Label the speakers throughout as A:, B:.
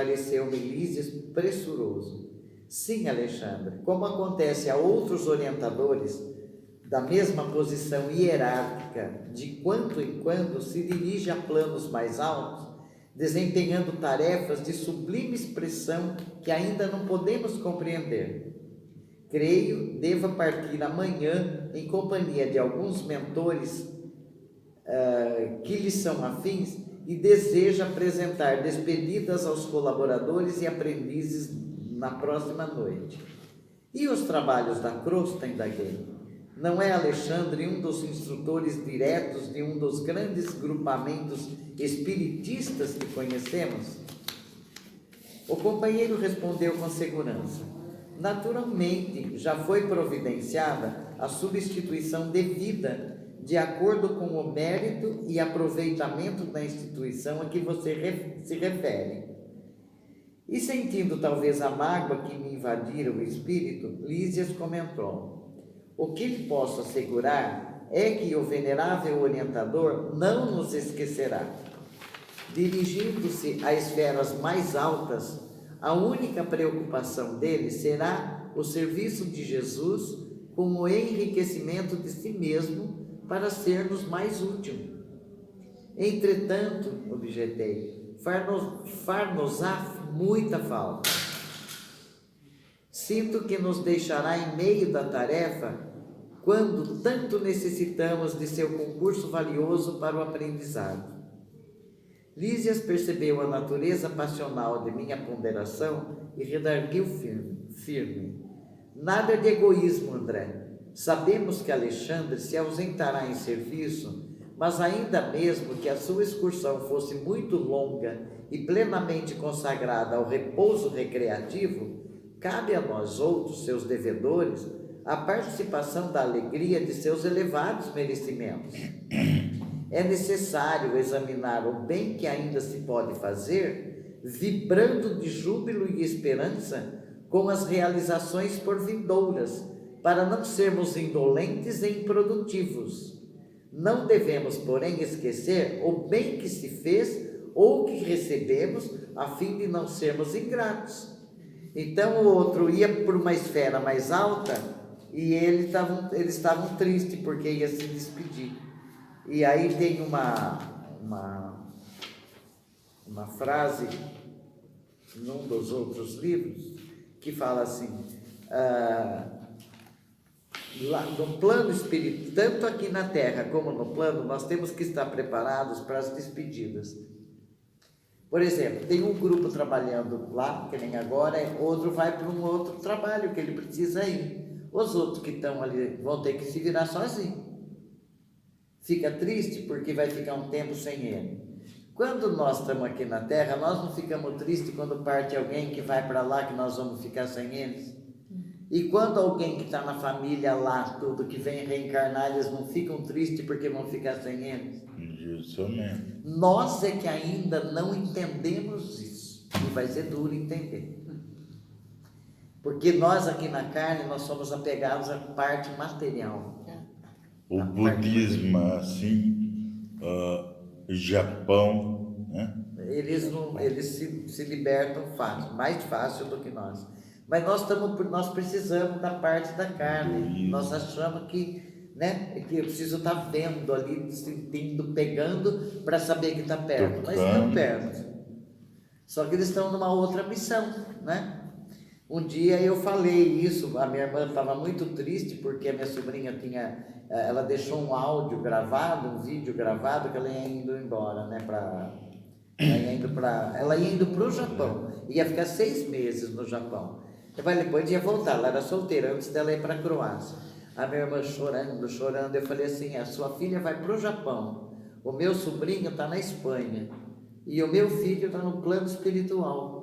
A: esclareceu-me Lísias pressuroso. Sim, Alexandre, como acontece a outros orientadores da mesma posição hierárquica, de quando em quando se dirige a planos mais altos, desempenhando tarefas de sublime expressão que ainda não podemos compreender. Creio deva partir amanhã em companhia de alguns mentores que lhe são afins e deseja apresentar despedidas aos colaboradores e aprendizes na próxima noite. E os trabalhos da crosta, indaguei? Não é Alexandre um dos instrutores diretos de um dos grandes grupamentos espiritistas que conhecemos? O companheiro respondeu com segurança. Naturalmente, já foi providenciada a substituição devida de acordo com o mérito e aproveitamento da instituição a que você se refere. E sentindo talvez a mágoa que me invadira o espírito, Lísias comentou: o que lhe posso assegurar é que o venerável orientador não nos esquecerá. Dirigindo-se a esferas mais altas, a única preocupação dele será o serviço de Jesus com o enriquecimento de si mesmo para ser-nos mais útil. Entretanto, objetei, far-nos-á muita falta. Sinto que nos deixará em meio da tarefa quando tanto necessitamos de seu concurso valioso para o aprendizado. Lísias percebeu a natureza passional de minha ponderação e redarguiu firme. Nada de egoísmo, André. Sabemos que Alexandre se ausentará em serviço, mas ainda mesmo que a sua excursão fosse muito longa e plenamente consagrada ao repouso recreativo, cabe a nós outros, seus devedores, a participação da alegria de seus elevados merecimentos. É necessário examinar o bem que ainda se pode fazer, vibrando de júbilo e esperança com as realizações por vindouras, para não sermos indolentes e improdutivos. Não devemos, porém, esquecer o bem que se fez ou que recebemos, a fim de não sermos ingratos. Então o outro ia por uma esfera mais alta e eles estavam tristes porque ia se despedir. E aí tem uma frase num dos outros livros que fala assim, lá no plano espiritual, tanto aqui na Terra como no plano, nós temos que estar preparados para as despedidas. Por exemplo, tem um grupo trabalhando lá, que nem agora, outro vai para um outro trabalho que ele precisa ir. Os outros que estão ali vão ter que se virar sozinhos. Fica triste porque vai ficar um tempo sem ele. Quando nós estamos aqui na Terra, nós não ficamos tristes quando parte alguém que vai para lá, que nós vamos ficar sem eles? E quando alguém que está na família lá, tudo, que vem reencarnar, eles não ficam tristes porque vão ficar sem eles?
B: Justamente.
A: Nós é que ainda não entendemos isso. E vai ser duro entender. Porque nós aqui na carne, nós somos apegados à parte material.
B: O budismo, assim, Japão, né?
A: Eles se libertam fácil, mais fácil do que nós. Mas nós precisamos da parte da carne. Nós achamos que, né, que eu preciso estar vendo ali, sentindo, pegando para saber que está perto. Mas estão perto. Só que eles estão numa outra missão, né? Um dia eu falei isso, a minha irmã estava muito triste porque a minha sobrinha ela deixou um áudio gravado, um vídeo gravado que ela ia indo embora, né, ela ia indo para o Japão, ia ficar 6 meses no Japão, depois ia voltar, ela era solteira, antes dela ir para a Croácia. A minha irmã chorando, eu falei assim, a sua filha vai para o Japão, o meu sobrinho está na Espanha, e o meu filho está no plano espiritual.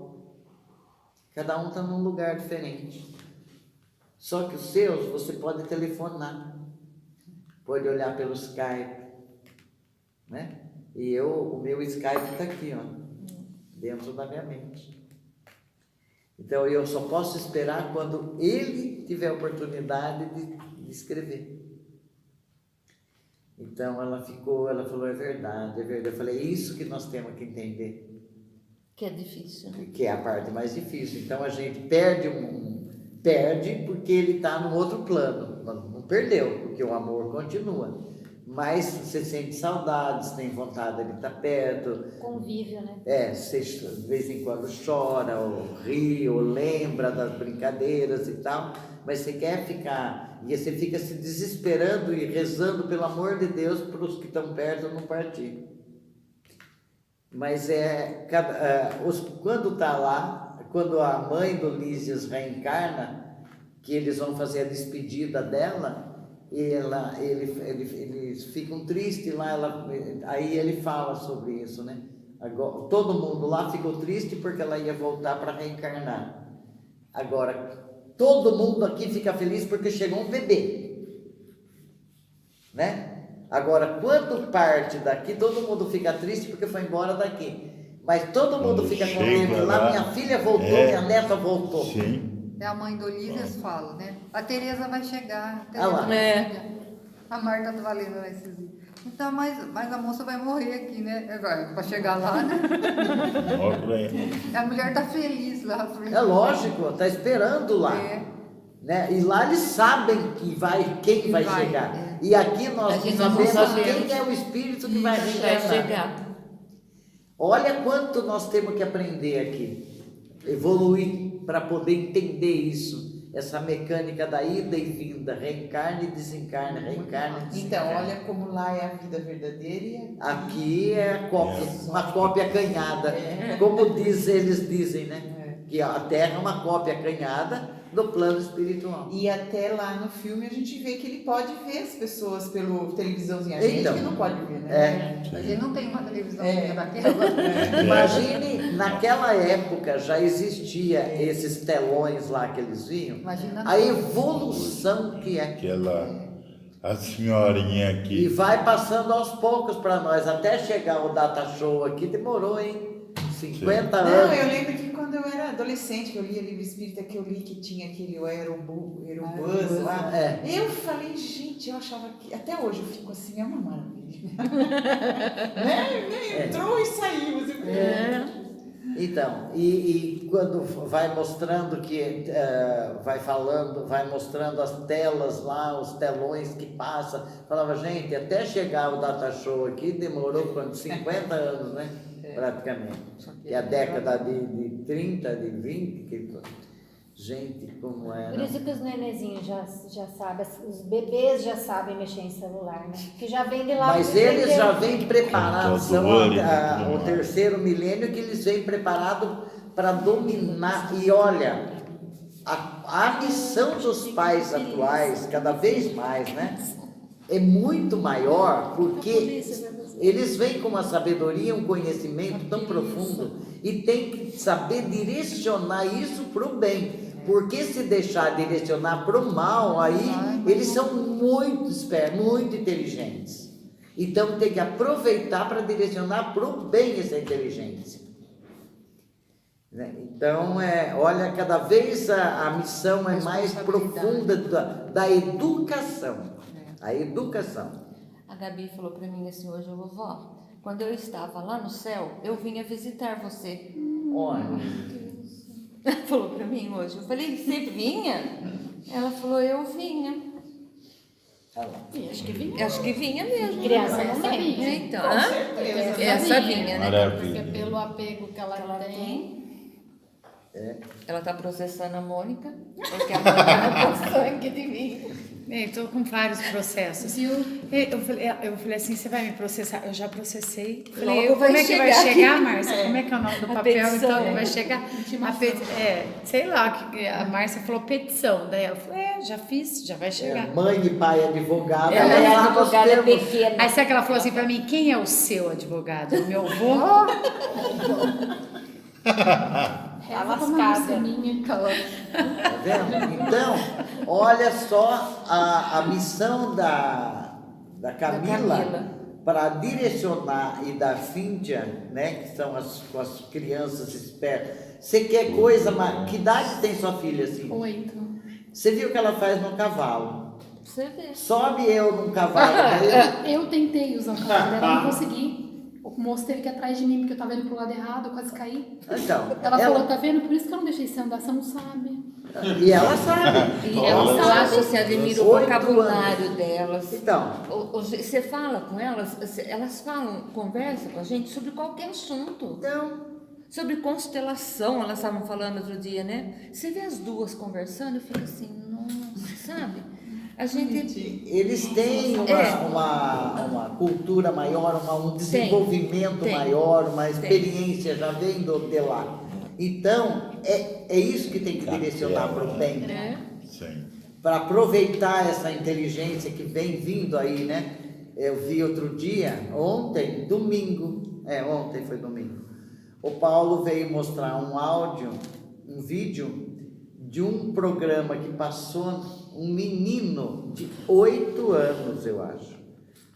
A: Cada um está num lugar diferente. Só que os seus, você pode telefonar, pode olhar pelo Skype, né? E o meu Skype está aqui, ó, dentro da minha mente. Então eu só posso esperar quando ele tiver a oportunidade de escrever. Então ela falou, é verdade. Eu falei, é isso que nós temos que entender.
C: Que é difícil.
A: que é a parte mais difícil. Então a gente perde perde porque ele está num outro plano. Não perdeu, porque o amor continua. Mas você sente saudades, tem vontade de estar perto.
D: Convívio, né?
A: Você de vez em quando chora, ou ri, ou lembra das brincadeiras e tal, mas você quer ficar, e você fica se desesperando e rezando, pelo amor de Deus, para os que estão perto não partir. Mas quando está lá, quando a mãe do Lísias reencarna, que eles vão fazer a despedida dela, eles ficam tristes lá, aí ele fala sobre isso, né? Agora, todo mundo lá ficou triste porque ela ia voltar para reencarnar. Agora, todo mundo aqui fica feliz porque chegou um bebê, né? Agora, quando parte daqui, todo mundo fica triste porque foi embora daqui. Mas todo mundo
B: Quando
A: fica
B: chega
A: contente. Lá minha filha voltou, minha neta voltou.
B: Sim.
E: A mãe do Olívias fala, né? A Tereza vai chegar.
A: Ah lá.
E: A Marta tá valendo lá esses dias. Então, mas a moça vai morrer aqui, né? Agora, pra chegar lá, né? A mulher tá feliz lá.
A: É lógico, tá esperando lá. Né? E lá eles sabem quem vai chegar. E aqui nós sabemos quem é o espírito que vai chegar. Olha quanto nós temos que aprender aqui, evoluir para poder entender isso, essa mecânica da ida e vinda, reencarna e desencarna, reencarna e desencarna.
F: Então, olha como lá é a vida verdadeira e
A: aqui é a cópia, uma cópia acanhada, como eles dizem, né? Que a Terra é uma cópia acanhada do plano espiritual.
F: E até lá no filme a gente vê que ele pode ver as pessoas pelo televisãozinho. A gente que não pode ver, né?
E: A gente não tem uma televisãozinha daquela.
A: Imagine, naquela época já existia esses telões lá que eles viam.
E: Imagina
A: a evolução que é.
B: A senhorinha aqui.
A: E vai passando aos poucos para nós, até chegar o Data Show aqui, demorou, hein? 50 anos.
F: Não, eu lembro que quando eu era adolescente, que eu lia livro espírita, que eu li que tinha aquele Aerobus lá. Eu falei, gente, eu achava que... Até hoje eu fico assim, é uma maravilha. né? Entrou e saiu.
A: Então, e quando vai mostrando vai mostrando as telas lá, os telões que passa, falava, gente, até chegar o Data Show aqui demorou 50 anos, né? Praticamente. E a década de 30, de 20, gente, como era.
D: Por isso que os nenezinhos já sabem, os bebês já sabem mexer em celular, né? Que já vem de lá.
A: Mas eles já vêm preparados, são o terceiro milênio que eles vêm preparados para dominar. E olha, a missão dos pais atuais, cada vez mais, né? É muito maior, porque eles vêm com uma sabedoria, um conhecimento tão profundo e tem que saber direcionar isso para o bem. Porque se deixar direcionar para o mal, aí eles são muito espertos, muito inteligentes. Então tem que aproveitar para direcionar para o bem essa inteligência. Então, olha, cada vez a missão é mais profunda da educação. A educação.
C: A Gabi falou para mim assim hoje, vovó, quando eu estava lá no céu, eu vinha visitar você.
A: Olha.
C: Ela falou para mim hoje. Eu falei, você vinha? Ela falou, eu vinha.
D: Acho que vinha.
C: Acho que vinha mesmo.
D: Criança não lembra.
C: Então, essa vinha, né?
B: Maravilha.
G: Porque pelo apego que ela tem.
C: Ela tá processando a Mônica, porque a Mônica não tem sangue de mim.
H: Estou com vários processos. Eu falei assim, você vai me processar? Eu já processei. Falei, como é que vai chegar, Márcia? Como é que é o nome do papel?
C: Petição,
H: então, vai chegar. Sei lá, a Márcia falou petição. Daí ela falou, já fiz, já vai chegar.
A: Mãe e pai advogado.
D: Ela é advogada pequena.
H: Aí sabe que ela falou assim pra mim, quem é o seu advogado? O meu avô?
G: Tá lascada.
A: Tá vendo? Então, olha só a missão da Camila para direcionar e da Cíntia, né, que são as crianças espertas. Você quer coisa, mas que idade tem sua filha assim?
G: 8.
A: Você viu o que ela faz no cavalo?
C: Você vê.
A: Sobe eu num cavalo.
G: Eu tentei usar o cavalo dela, não consegui. O O moço teve que ir atrás de mim, porque eu tava indo pro lado errado, eu quase caí.
A: Então,
G: Ela falou, tá vendo? Por isso que eu não deixei você andar, você não sabe.
A: e ela sabe.
C: E ela
B: Olha.
C: acha, você admira o
A: 8
C: vocabulário delas.
A: Então,
C: Você fala com elas, elas falam, conversam com a gente sobre qualquer assunto. Sobre constelação, elas estavam falando outro dia, né? Você vê as duas conversando e fica assim, nossa, sabe? A gente...
A: eles têm uma cultura maior, um desenvolvimento
C: Tem.
A: maior, uma experiência já vem de lá. Então, é isso que tem que direcionar para o bem.
B: Sim.
A: Para aproveitar essa inteligência que vem vindo aí, né? Eu vi outro dia, ontem foi domingo, o Paulo veio mostrar um vídeo de um programa que passou um menino de 8 anos, eu acho,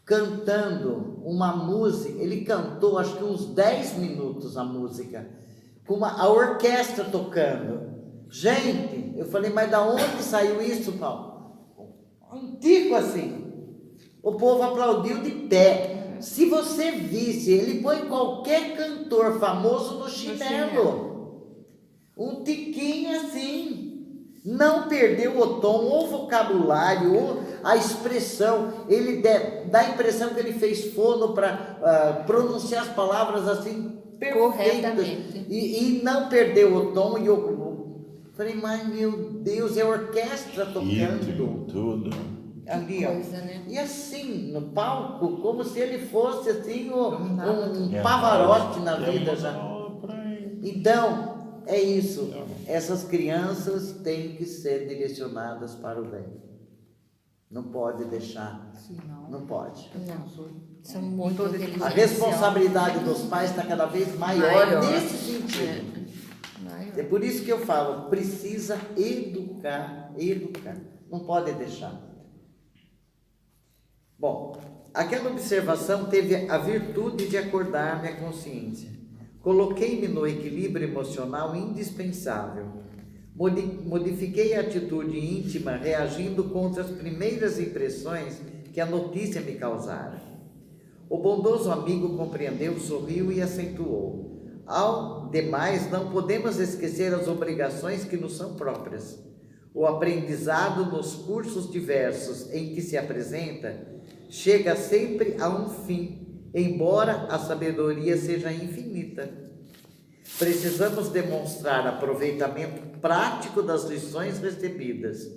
A: cantando uma música. Ele cantou acho que uns 10 minutos a música, com a orquestra tocando. Gente, eu falei, mas da onde saiu isso, Paulo? Um tico assim. O povo aplaudiu de pé. Se você visse, ele põe qualquer cantor famoso no chinelo. Um tiquinho assim. Não perdeu o tom, o vocabulário, ou a expressão. Ele dá a impressão que ele fez fono para pronunciar as palavras assim perfeitas.
C: Corretamente.
A: E não perdeu o tom. E eu falei, mas meu Deus, é a orquestra tocando.
B: Íntegro, tudo.
A: Ali, ó.
C: Coisa, né?
A: E assim, no palco, como se ele fosse assim um
B: É,
A: Pavarotti na
B: é
A: vida
B: uma
A: já.
B: aula pra ele.
A: Então, é isso. Essas crianças têm que ser direcionadas para o bem. Não pode deixar. Não pode.
C: Não, são muito inteligentes.
A: A responsabilidade dos pais está cada vez maior nesse sentido. É por isso que eu falo, precisa educar. Não pode deixar. Bom, aquela observação teve a virtude de acordar minha consciência. Coloquei-me no equilíbrio emocional indispensável. Modifiquei a atitude íntima, reagindo contra as primeiras impressões que a notícia me causara. O bondoso amigo compreendeu, sorriu e acentuou. Ao demais, não podemos esquecer as obrigações que nos são próprias. O aprendizado nos cursos diversos em que se apresenta chega sempre a um fim, embora a sabedoria seja infinita. Precisamos demonstrar aproveitamento prático das lições recebidas.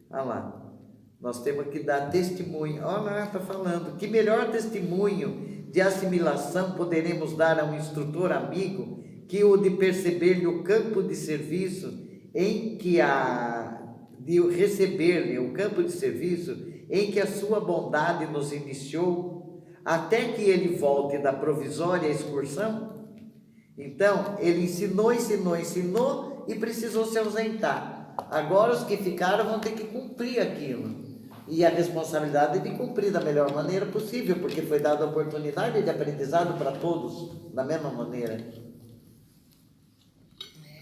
A: Olha lá, nós temos que dar testemunho. Olha lá, está falando. Que melhor testemunho de assimilação poderemos dar a um instrutor amigo que o de perceber-lhe o campo de serviço em que de receber-lhe o campo de serviço em que a sua bondade nos iniciou, até que ele volte da provisória excursão? Então, ele ensinou e precisou se ausentar. Agora os que ficaram vão ter que cumprir aquilo. E a responsabilidade é de cumprir da melhor maneira possível, porque foi dada a oportunidade de aprendizado para todos, da mesma maneira.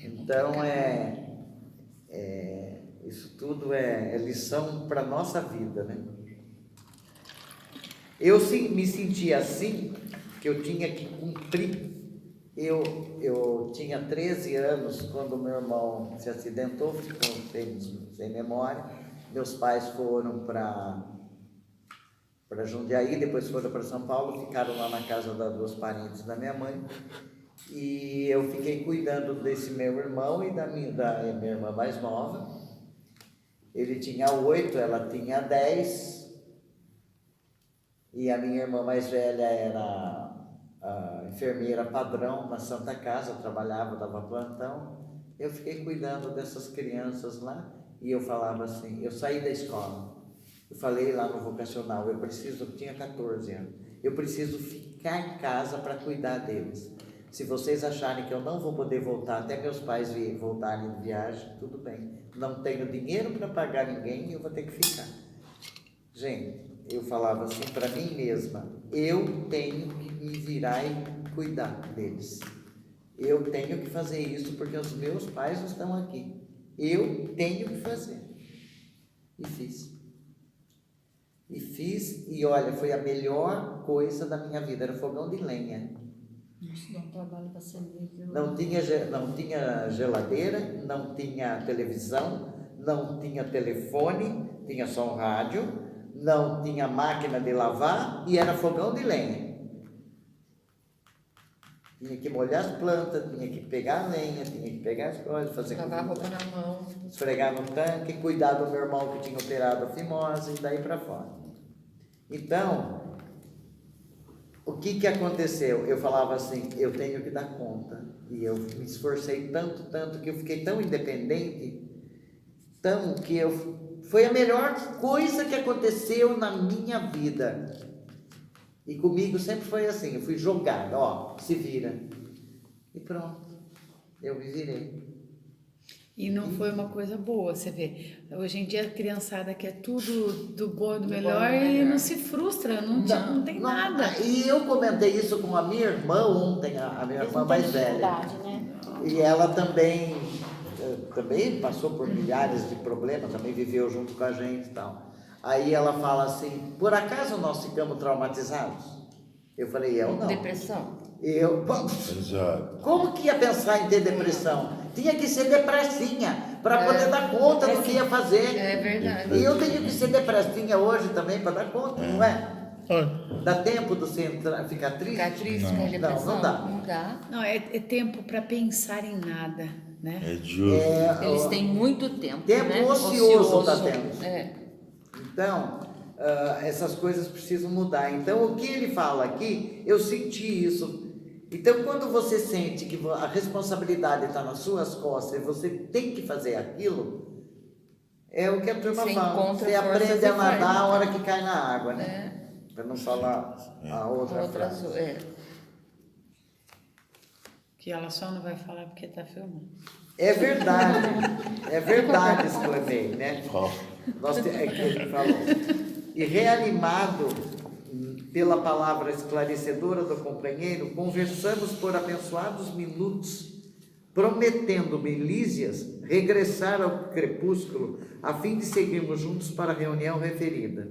A: Então, isso tudo é lição para a nossa vida, né? Eu me sentia assim, que eu tinha que cumprir. Eu tinha 13 anos quando meu irmão se acidentou, ficou sem memória. Meus pais foram para Jundiaí, depois foram para São Paulo, ficaram lá na casa dos parentes da minha mãe. E eu fiquei cuidando desse meu irmão e da minha irmã mais nova. Ele tinha 8, ela tinha 10. E a minha irmã mais velha era a enfermeira padrão na Santa Casa, trabalhava, dava plantão. Eu fiquei cuidando dessas crianças lá e eu falava assim, eu saí da escola. Eu falei lá no vocacional, eu tinha 14 anos, eu preciso ficar em casa para cuidar deles. Se vocês acharem que eu não vou poder voltar até meus pais voltarem de viagem, tudo bem. Não tenho dinheiro para pagar ninguém e eu vou ter que ficar. Gente, eu falava assim para mim mesma, eu tenho que me virar e cuidar deles. Eu tenho que fazer isso porque os meus pais estão aqui. Eu tenho que fazer. E fiz. E olha, foi a melhor coisa da minha vida, era fogão de lenha.
D: Isso dá um trabalho para ser viu?
A: Não tinha geladeira, não tinha televisão, não tinha telefone, tinha só um rádio, não tinha máquina de lavar e era fogão de lenha. Tinha que molhar as plantas, tinha que pegar a lenha, tinha que pegar as coisas, fazer
C: Lavar a roupa na mão.
A: esfregar no tanque, cuidar do meu irmão que tinha operado a fimose e daí para fora. Então, o que aconteceu? Eu falava assim, eu tenho que dar conta. E eu me esforcei tanto, que eu fiquei tão independente, foi a melhor coisa que aconteceu na minha vida. E comigo sempre foi assim, eu fui jogada, ó, se vira. E pronto, eu me virei.
H: E não foi uma coisa boa, você vê. Hoje em dia a criançada quer tudo do bom e do melhor e não se frustra, não tem nada.
A: E eu comentei isso com a minha irmã ontem, a minha irmã mais velha.
D: Né?
A: E ela também passou por milhares de problemas, também viveu junto com a gente e tal. Aí ela fala assim, por acaso nós ficamos traumatizados? Eu falei, eu não.
C: Depressão?
B: Exato.
A: Como que ia pensar em ter depressão? Tinha que ser depressinha, para poder dar conta do que ia fazer.
C: É verdade.
A: E eu tenho que ser depressinha hoje também, para dar conta, não é? Dá tempo de você ficar triste?
C: Ficar triste com a depressão?
A: Não dá.
C: Não dá.
H: Não, é tempo para pensar em nada, né?
B: É justo.
C: Eles têm muito tempo,
A: Tempo
C: né?
A: ocioso está tendo.
C: É.
A: Então, essas coisas precisam mudar. Então, o que ele fala aqui, eu senti isso. Então, quando você sente que a responsabilidade está nas suas costas e você tem que fazer aquilo, é o que a turma fala. Você aprende a nadar a hora que cai na água, né? Para não falar a outra frase.
H: Que ela só não vai falar porque está filmando.
A: É verdade, exclamei, né? É que ele falou. E reanimado pela palavra esclarecedora do companheiro, conversamos por abençoados minutos, prometendo-me Lísias regressar ao crepúsculo, a fim de seguirmos juntos para a reunião referida.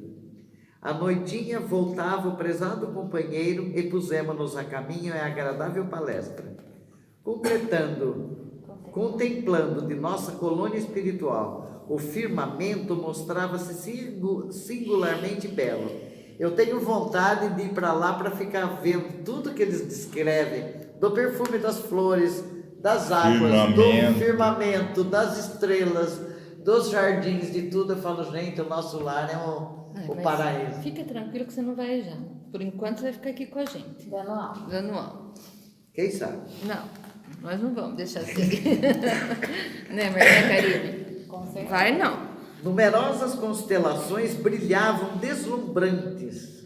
A: À noitinha voltava o prezado companheiro e pusemos-nos a caminho em agradável palestra, contemplando de nossa colônia espiritual, o firmamento mostrava-se singularmente belo. Eu tenho vontade de ir para lá para ficar vendo tudo que eles descrevem, do perfume das flores, das águas, do firmamento, das estrelas, dos jardins, de tudo. Eu falo, gente, o nosso lar é o paraíso.
C: Fica tranquilo que você não vai já. Por enquanto você vai ficar aqui com a gente.
D: Dando aula.
C: Dando aula.
A: Quem sabe?
C: Não, nós não vamos deixar assim. Né, Maria Caribe?
D: Com certeza.
C: Vai não.
A: Numerosas constelações brilhavam deslumbrantes,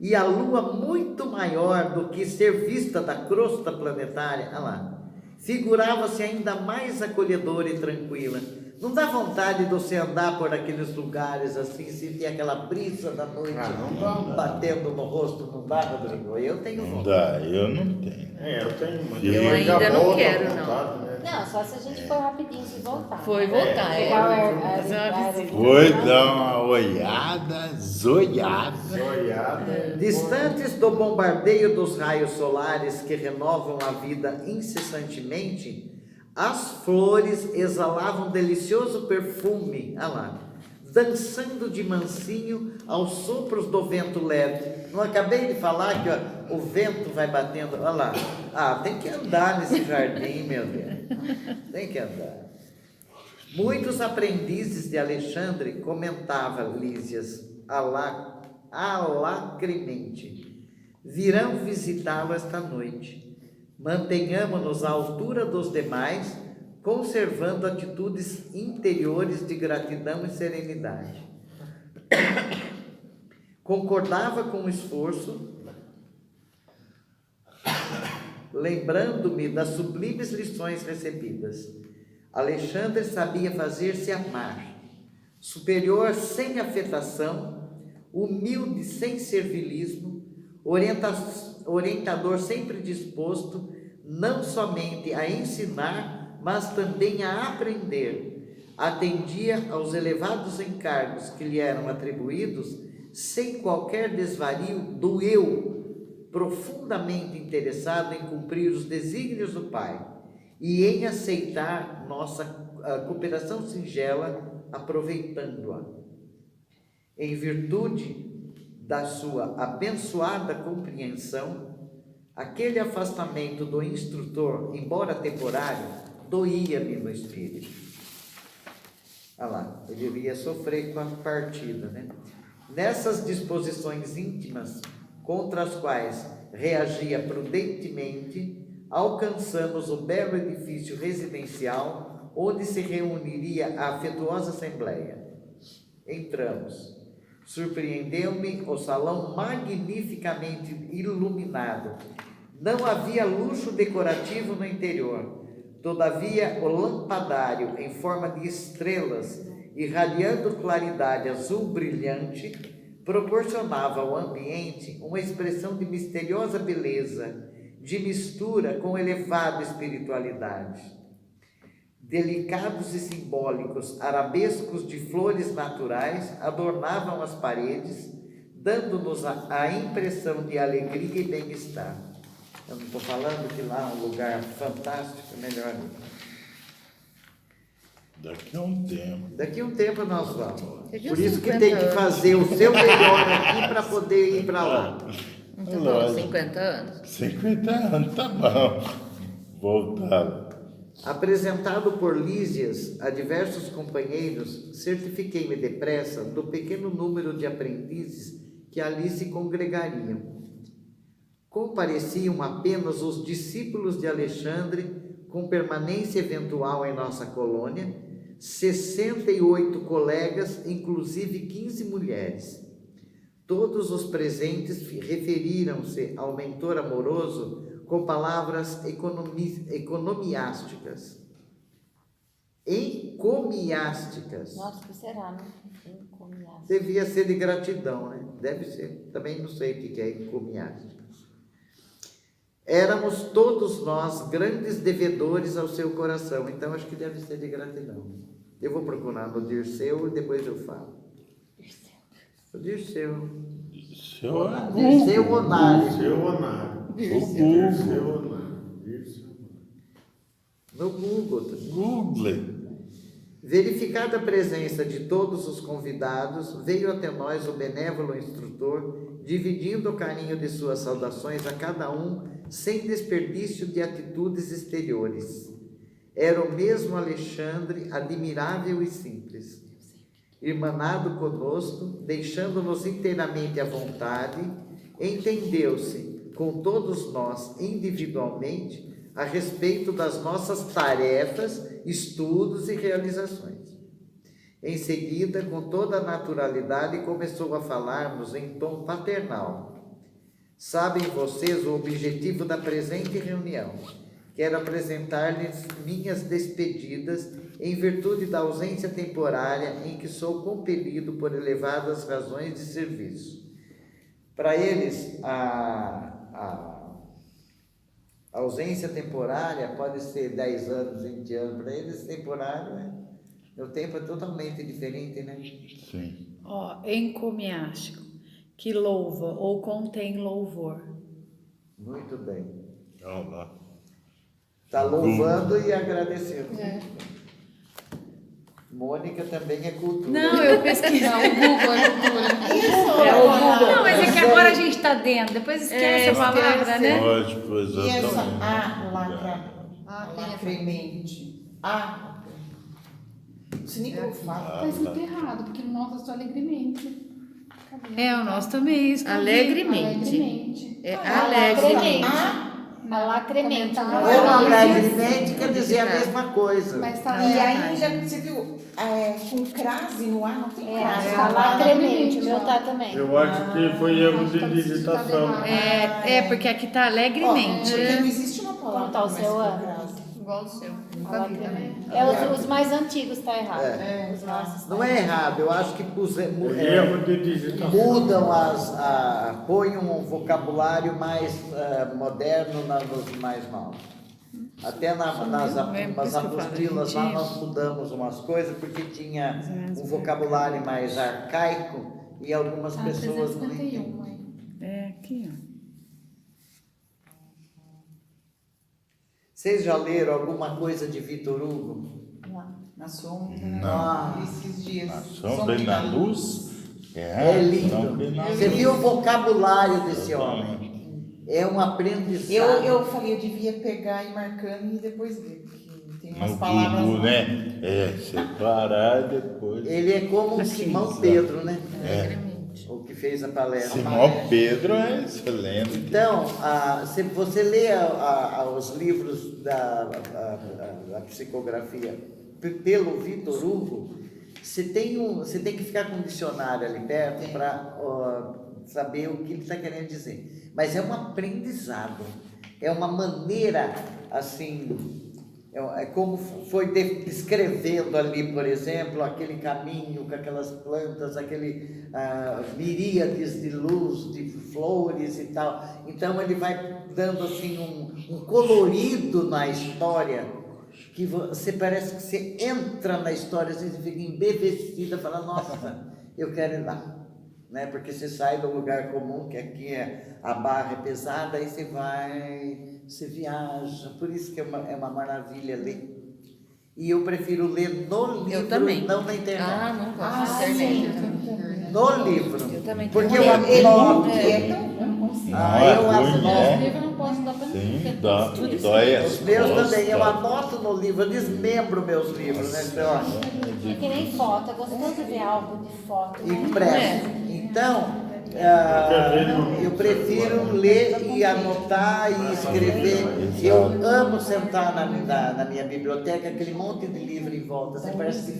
A: e a lua, muito maior do que ser vista da crosta planetária, figurava-se ainda mais acolhedora e tranquila. Não dá vontade de você andar por aqueles lugares assim, sentir aquela brisa da noite batendo no rosto? Não dá, Rodrigo? Eu tenho vontade.
B: Não dá, eu não tenho.
I: Eu tenho.
C: Eu ainda não quero, não.
D: Não, só se a gente for rapidinho e voltar.
C: Foi voltar,
D: Pegar o
B: Foi dar uma olhada, zoiada.
A: Distantes do bombardeio dos raios solares que renovam a vida incessantemente, as flores exalavam delicioso perfume, dançando de mansinho aos sopros do vento leve. Não acabei de falar que o vento vai batendo, tem que andar nesse jardim, meu Deus, tem que andar. Muitos aprendizes de Alexandre, comentava Lísias alacremente, virão visitá-lo esta noite. Mantenhamos-nos à altura dos demais, conservando atitudes interiores de gratidão e serenidade. Concordava com o esforço, lembrando-me das sublimes lições recebidas. Alexandre sabia fazer-se amar, superior sem afetação, humilde sem servilismo, orientador sempre disposto, não somente a ensinar, mas também a aprender. Atendia aos elevados encargos que lhe eram atribuídos, sem qualquer desvario do eu, profundamente interessado em cumprir os desígnios do Pai e em aceitar nossa cooperação singela, aproveitando-a. Em virtude da sua abençoada compreensão, aquele afastamento do instrutor, embora temporário, doía-me no espírito. Olha lá, ele ia sofrer com a partida, né? Nessas disposições íntimas, contra as quais reagia prudentemente, alcançamos o belo edifício residencial onde se reuniria a afetuosa assembleia. Entramos. Surpreendeu-me o salão magnificamente iluminado. Não havia luxo decorativo no interior. Todavia, o lampadário em forma de estrelas, irradiando claridade azul brilhante, proporcionava ao ambiente uma expressão de misteriosa beleza, de mistura com elevada espiritualidade. Delicados e simbólicos arabescos de flores naturais adornavam as paredes, dando-nos a impressão de alegria e bem-estar. Eu não estou falando que lá é um lugar fantástico, melhor.
B: Daqui a um tempo.
A: Daqui a um tempo nós vamos.
C: Daqui a
A: Por isso que
C: 50
A: tem que
C: anos.
A: fazer o seu melhor aqui para poder ir para lá.
C: Então,
B: Lógico.
C: 50 anos.
B: 50 anos, tá bom. Voltado.
A: Apresentado por Lísias a diversos companheiros, certifiquei-me depressa do pequeno número de aprendizes que ali se congregariam. Compareciam apenas os discípulos de Alexandre, com permanência eventual em nossa colônia, 68 colegas, inclusive 15 mulheres. Todos os presentes referiram-se ao mentor amoroso com palavras economiásticas. Encomiásticas.
D: Nossa, o que será, né? Encomiásticas.
A: Devia ser de gratidão, né? Deve ser. Também não sei o que é encomiásticas. Éramos todos nós grandes devedores ao seu coração, então acho que deve ser de gratidão. Eu vou procurar no Dirceu e depois eu falo. O Dirceu.
B: Dirceu
A: Dirceu Onário.
I: Dirceu Onário.
A: No Google.
B: Google.
A: Verificada a presença de todos os convidados, veio até nós o benévolo instrutor, dividindo o carinho de suas saudações a cada um, sem desperdício de atitudes exteriores. Era o mesmo Alexandre, admirável e simples. Irmanado conosco, deixando-nos inteiramente à vontade, entendeu-se com todos nós individualmente a respeito das nossas tarefas, estudos e realizações. Em seguida, com toda a naturalidade, começou a falar-nos em tom paternal. Sabem vocês o objetivo da presente reunião. Quero apresentar-lhes minhas despedidas em virtude da ausência temporária em que sou compelido por elevadas razões de serviço. Para eles, a ausência temporária pode ser 10 anos, 20 anos. Para eles, temporário, né? O tempo é totalmente diferente, né?
B: Sim.
H: Ó, encomiástico, que louva ou contém louvor.
A: Muito bem.
B: Olha lá.
A: Está louvando e agradecendo. Mônica também é cultura.
H: Não, eu pesquisei.
G: Não, o Google é cultura.
H: É o Google. Não, mas é que agora a gente está dentro, depois esquece a palavra, né?
B: Lógico,
F: E essa
B: exatamente.
F: lacremente. Isso nem eu falo.
G: Tá escrito errado, porque no nosso é só alegremente. Cadê?
H: É, o nosso também escrevi.
C: Alegremente.
G: Alegremente.
C: É
D: Alegremente.
C: alegremente.
D: Alacremente.
G: Comentário.
A: Ou alegremente quer dizer a mesma coisa.
G: Mas tá
F: E ainda, você viu, com crase no ar, não tem crase.
D: Alacremente, o meu tá também.
I: Eu acho que foi erro de digitação.
H: Porque aqui tá alegremente.
F: Porque não existe uma palavra
D: Quanto ao
F: que
D: seu
F: começa com
D: ano?
F: crase.
E: Igual o seu. Nunca vi também.
D: Os mais antigos tá errado. Os nossos
A: Não é errado, eu acho que
I: Erro de digitação.
A: mudam põem um vocabulário mais moderno nos mais novos. Até nas apostilas lá nós mudamos umas coisas porque tinha um vocabulário mais arcaico e algumas pessoas não entendiam.
G: 351, mãe.
H: É, aqui, ó.
A: Vocês já leram alguma coisa de Vitor Hugo?
F: Na sombra,
B: Não.
F: esses dias.
B: A sombra e na luz.
A: É lindo.
B: sombra e na
A: Você
B: luz.
A: viu o vocabulário desse homem? É um aprendizado.
F: Eu falei, eu devia pegar e ir marcando e depois ler, porque tem umas
B: No
F: palavras
B: Google,
F: lá.
B: né? Separar e depois.
A: Ele é como o Simão Pedro, né?
C: Alegremente.
A: O que fez a palestra.
B: Simão Pedro é excelente.
A: Então, se você lê os livros da psicografia pelo Vitor Hugo, você tem que ficar com um dicionário ali perto para saber o que ele está querendo dizer. Mas é um aprendizado, é uma maneira, assim, é como foi descrevendo ali, por exemplo, aquele caminho com aquelas plantas, aquele miríades de luz, de flores e tal. Então ele vai dando assim um colorido na história, que você parece que você entra na história, você fica embevecida, fala, nossa, eu quero ir lá. Né? Porque você sai do lugar comum, que aqui a barra é pesada, aí você viaja, por isso que é uma maravilha ler. E eu prefiro ler no livro,
C: Eu também.
A: não na internet.
C: Não gosto da internet.
A: No livro.
C: Eu também.
A: Porque
C: tenho.
A: eu anoto.
F: Eu não consigo.
B: Não é
A: eu
B: ruim,
A: anoto.
B: né?
G: Livro eu não posso dar pra ninguém.
B: Sim, dá,
C: Tudo isso.
B: dói as
A: Os meus
B: costas.
A: também, eu anoto no livro, eu desmembro meus livros, né? Então,
D: É que nem foto, é gostoso ver álbum de foto. Né?
A: impresso. Então, eu prefiro ler e anotar e escrever. Eu amo sentar na minha biblioteca, aquele monte de livro em volta. Você parece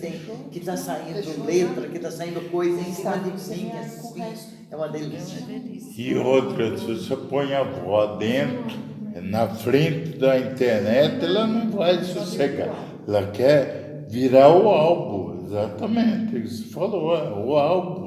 A: que está saindo letra, que está saindo coisa em cima de mim, assim. É uma delícia.
B: E outra, se você põe a avó dentro, na frente da internet, ela não vai sossegar. Ela quer virar o álbum, exatamente. Você falou, o álbum.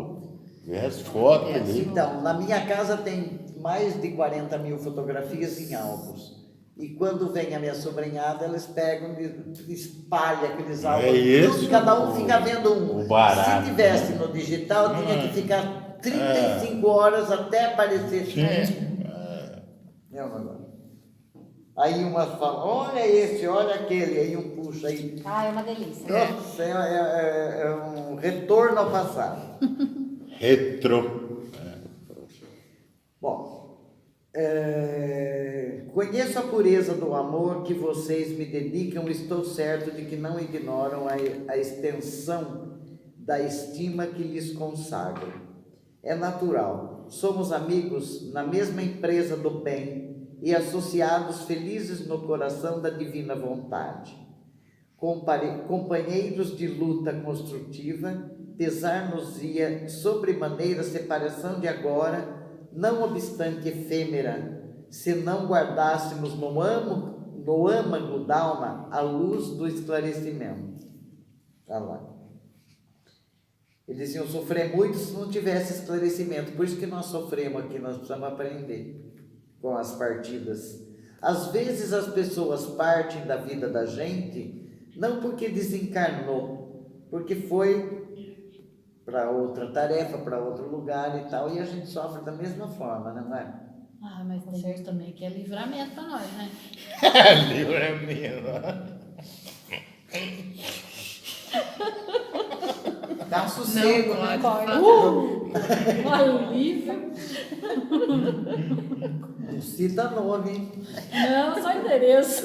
B: Vê as fotos ali.
A: Então, na minha casa tem mais de 40 mil fotografias em álbuns. E quando vem a minha sobrinhada, eles pegam e espalham aqueles álbuns.
B: É isso,
A: Cada um fica vendo um.
B: o barato.
A: Se tivesse no digital, tinha que ficar 35 horas até aparecer.
B: Sim.
A: É um negócio. Aí uma fala, olha esse, olha aquele, aí um puxa aí.
D: É uma delícia.
A: Nossa, é um retorno ao passado.
B: Retro.
A: Bom, conheço a pureza do amor que vocês me dedicam, estou certo de que não ignoram a extensão da estima que lhes consagro. É natural, somos amigos na mesma empresa do bem e associados felizes no coração da divina vontade. Companheiros de luta construtiva, pesar-nos-ia sobremaneira a separação de agora, não obstante efêmera, se não guardássemos no âmago d'alma a luz do esclarecimento. Tá lá. Eles iam sofrer muito se não tivesse esclarecimento, por isso que nós sofremos aqui, nós precisamos aprender com as partidas. Às vezes as pessoas partem da vida da gente, não porque desencarnou, porque foi para outra tarefa, para outro lugar e tal, e a gente sofre da mesma forma, não é?
G: Mas tem também que é livramento pra nós, né?
B: Livramento.
F: Dá sossego,
H: Não
F: né?
H: pode.
G: Alívio.
A: Não cita nome, hein?
G: Não, só endereço.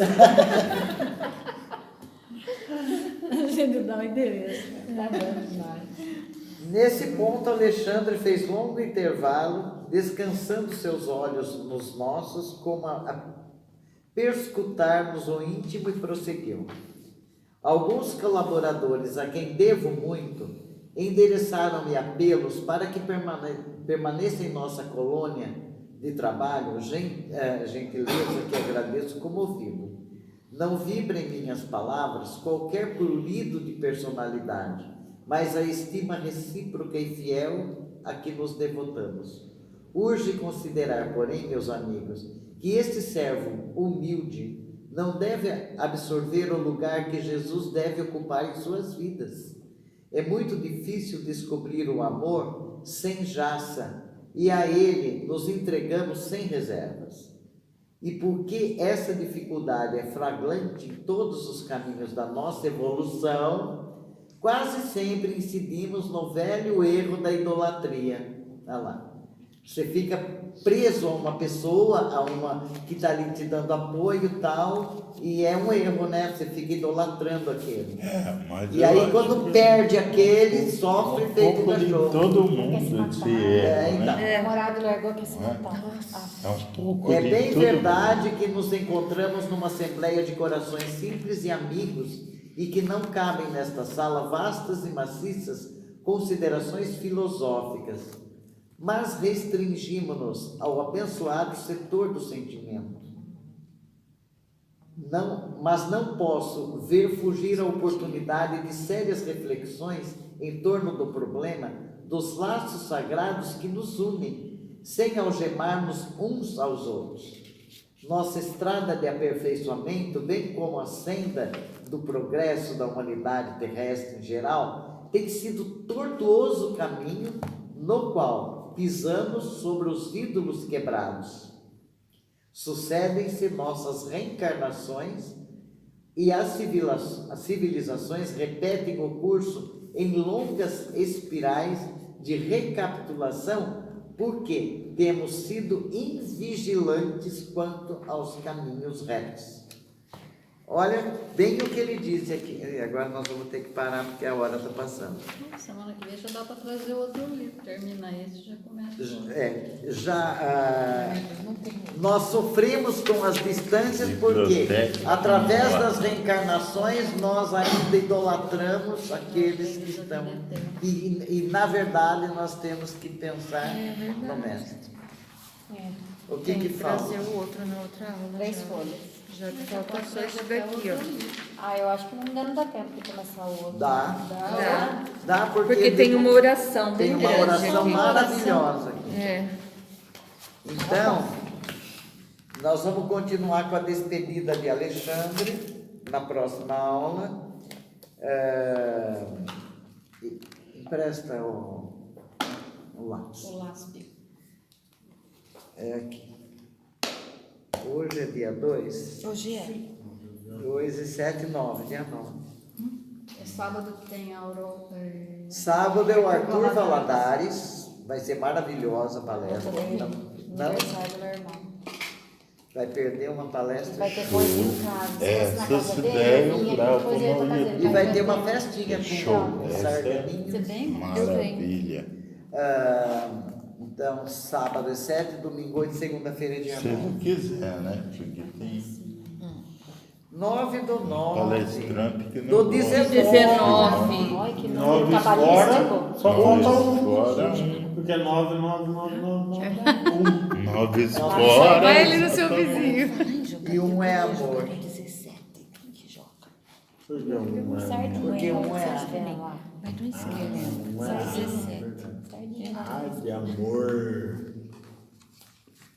G: A gente dá o endereço. Tá bom demais.
A: Nesse ponto, Alexandre fez longo intervalo, descansando seus olhos nos nossos, como a perscrutarmos o íntimo, e prosseguiu. Alguns colaboradores, a quem devo muito, endereçaram-me apelos para que permaneça em nossa colônia de trabalho, gentileza que agradeço comovido. Não vibra em minhas palavras qualquer prurido de personalidade, mas a estima recíproca e fiel a que nos devotamos. Urge considerar, porém, meus amigos, que este servo humilde não deve absorver o lugar que Jesus deve ocupar em suas vidas. É muito difícil descobrir o amor sem jaça, e a ele nos entregamos sem reservas. E porque essa dificuldade é flagrante em todos os caminhos da nossa evolução, quase sempre incidimos no velho erro da idolatria. Olha lá. Você fica preso a uma pessoa, a uma que está ali te dando apoio e tal, e é um erro, né? Você fica idolatrando aquele.
B: Mas
A: E aí quando perde aquele, sofre feito
B: pouco de
A: cachorro.
B: todo mundo esse erro,
A: então.
B: né?
D: O namorado largou que se
B: Não é?
D: matar.
B: É um pouco
A: É
B: de
A: bem
B: todo
A: verdade que nos encontramos numa assembleia de corações simples e amigos e que não cabem nesta sala vastas e maciças considerações filosóficas, mas restringimos-nos ao abençoado setor do sentimento. Mas não posso ver fugir a oportunidade de sérias reflexões em torno do problema dos laços sagrados que nos unem, sem algemarmos uns aos outros. Nossa estrada de aperfeiçoamento, bem como a senda do progresso da humanidade terrestre em geral, tem sido tortuoso caminho no qual pisamos sobre os ídolos quebrados. Sucedem-se nossas reencarnações e as civilizações repetem o curso em longas espirais de recapitulação, porque temos sido invigilantes quanto aos caminhos retos. Olha bem o que ele disse aqui. Agora nós vamos ter que parar porque a hora está passando.
E: Semana que vem já dá para trazer outro livro. Termina esse e já começa.
A: Nós sofremos com as distâncias porque, através das reencarnações, nós ainda idolatramos aqueles que estão. E na verdade, nós temos que pensar no Mestre. O que que falta?
C: Trazer o outro na outra aula.
D: 3 folhas.
C: Já falta só esse daqui, ó.
D: Eu acho que ainda não dá tempo de começar o outro.
A: Dá
C: Porque tem uma oração bem
A: tem uma
C: grande
A: oração
C: aqui.
A: maravilhosa aqui.
C: É.
A: Então, nós vamos continuar com a despedida de Alexandre na próxima aula. Empresta o lápis.
E: O lápis.
A: É aqui. Hoje é dia 2.
C: Hoje é.
A: 2 e 7, 9, dia 9.
E: É sábado que tem a aula.
A: Sábado é o Arthur Valadares. Vai ser maravilhosa a palestra. Não?
D: Aniversário do meu irmão.
A: Vai perder uma palestra.
D: Vai ter coisa em casa. Se fosse na
B: Essa
D: casa
B: ideia
D: dele,
B: eu
D: vinha
B: gravo
D: depois eu ia
B: no
D: fazer.
B: YouTube.
A: E vai ter uma festinha
B: Show.
A: com
B: Essa
A: sarganinhos.
E: Você vem?
B: Maravilha.
A: Então, sábado é 7, domingo 8, segunda-feira é dia
B: Se
A: 9.
B: ele quiser, né? Porque tem
A: 9 do 9.
B: palestrante que não
A: Do
B: gosta.
C: 19.
D: Olha que
I: 9
D: nome
I: fora,
D: cabalístico.
I: só falta
B: Fora
I: um. Porque 9, 9, 9, 9, 9.
B: 9
D: Só
B: fora.
H: Vai ali no seu vizinho.
A: E um é amor.
C: 17. Que joga.
D: Certinho.
A: Porque um é
D: Certinho lá.
C: Vai do esquerdo. 17.
D: Certinho.
I: Ai, de amor.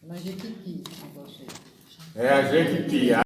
E: Mas Jequiti, negócio aí.
I: É a Jequiti.